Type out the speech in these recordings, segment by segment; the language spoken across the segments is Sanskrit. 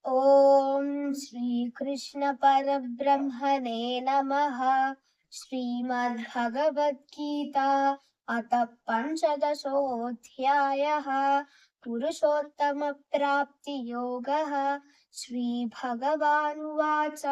ओम श्री कृष्ण परब्रह्मणे नमः। श्रीमद्भगवद्गीता अथ पंचदशोऽध्यायः। पुरुषोत्तम प्राप्ति योगः। श्रीभगवानुवाच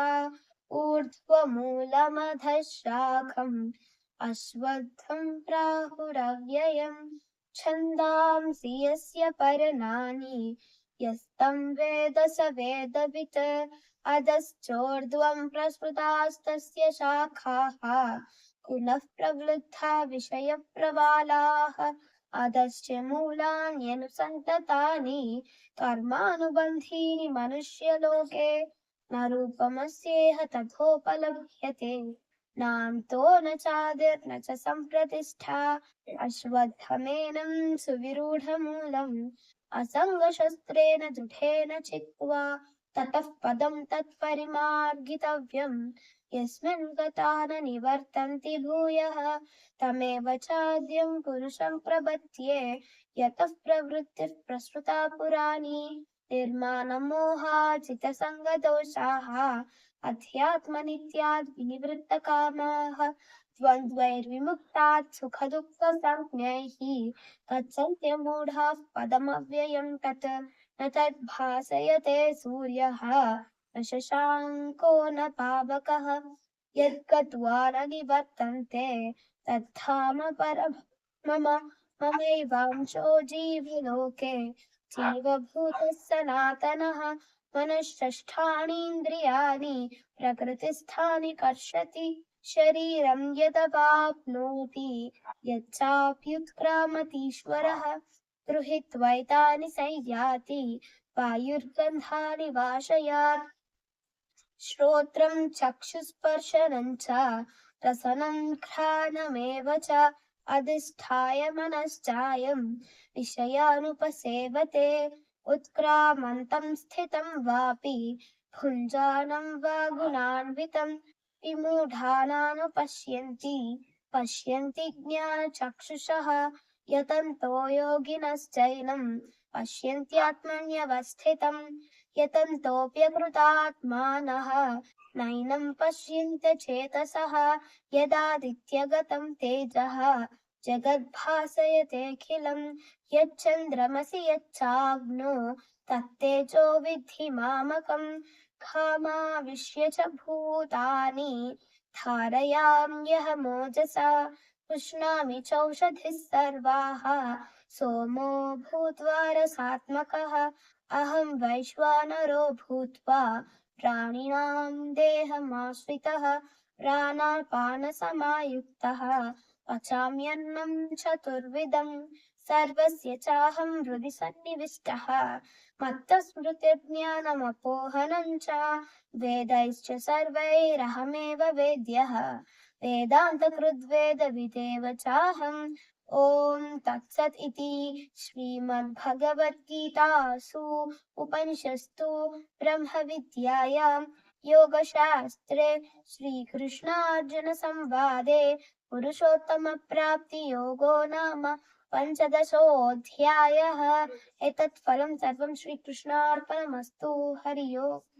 ऊर्ध्वमूलमधः शाखम् अश्वत्थं प्राहुरव्ययम् छन्दांसि यस्य पर्णानि यस्तं वेद स वेदवित्। अधश्चोर्ध्वं प्रसृतास्तस्य शाखाः पुनः प्रवृद्धा विषयप्रवालाः। अधश्च मूलान्यनुसन्ततानि कर्मानुबन्धीनि मनुष्यलोके। न रूपमस्येह तथोपलभ्यते नान्तो न चादिर्न च सम्प्रतिष्ठा। अश्वत्थमेनं सुविरूढमूलम् असङ्गशस्त्रेण दृढेन चित्वा ततः पदं तत्परिमार्गितव्यम्। यस्मिन् गता न निवर्तन्ति भूयः तमेव चाद्यं पुरुषं प्रपद्ये। यतः प्रवृत्तिः प्रसृता पुराणी निर्माणमोहाजितसङ्गदोषाः अध्यात्मनित्याद् विनिवृत्तकामाः। द्वन्द्वैर्विमुक्तात् सुखदुःखसंज्ञैः गच्छन्त्यमूढाः पदमव्ययं तत्। न तद्भासयते सूर्यः न शशाङ्को न पावकः यद्गत्वा न निवर्तन्ते तद्धाम परमं मम। ममैवांशो जीवलोके जीवभूतः सनातनः। मनःषष्ठानीन्द्रियाणि प्रकृतिस्थानि कर्षति शरीरं यदवाप्नोति यच्चाप्युत्क्रामतीश्वरः। गृहीत्वैतानि संयाति वायुर्गन्धानि वाशयात्। श्रोत्रं चक्षुस्पर्शनं च रसनं घ्राणमेव च अधिष्ठाय मनश्चायं विषयानुपसेवते। उत्क्रामन्तं स्थितं वापि भुञ्जानं वा गुणान्वितं विमूढानानुपश्यन्ति पश्यन्ति ज्ञानचक्षुषः। यतन्तो योगिनश्चैनं पश्यन्त्यात्मन्यवस्थितं यतन्तोऽप्यकृतात्मानः नैनं पश्यन्त्य चेतसः। यदादित्यगतं तेजः जगद्भासयतेऽखिलं यच्चन्द्रमसि यच्चाग्नो तत्तेजो विद्धि मामकम्। घामाविश्य च भूतानि धारयाम्यहमोजसा पुष्णामि चौषधिः सर्वाः सोमो भूत्वा रसात्मकः। अहं वैश्वानरो भूत्वा प्राणिनां देहमाश्रितः प्राणापानसमायुक्तः पचाम्यन्नं चतुर्विधं। सर्वस्य चाहं हृदि सन्निविष्टः मत्तस्मृतिर्ज्ञानमपोहनं च वेदैश्च सर्वैरहमेव वेद्यः वेदान्तकृद्वेदविदेव चाहम्। ॐ तत्सत् इति श्रीमद्भगवद्गीतासु उपनिषत्सु ब्रह्मविद्यायां योगशास्त्रे श्रीकृष्णार्जुनसंवादे पुरुषोत्तमप्राप्तियोगो नाम पञ्चदशोऽध्यायः। एतत् फलं सर्वं श्रीकृष्णार्पणमस्तु। हरि ओम्।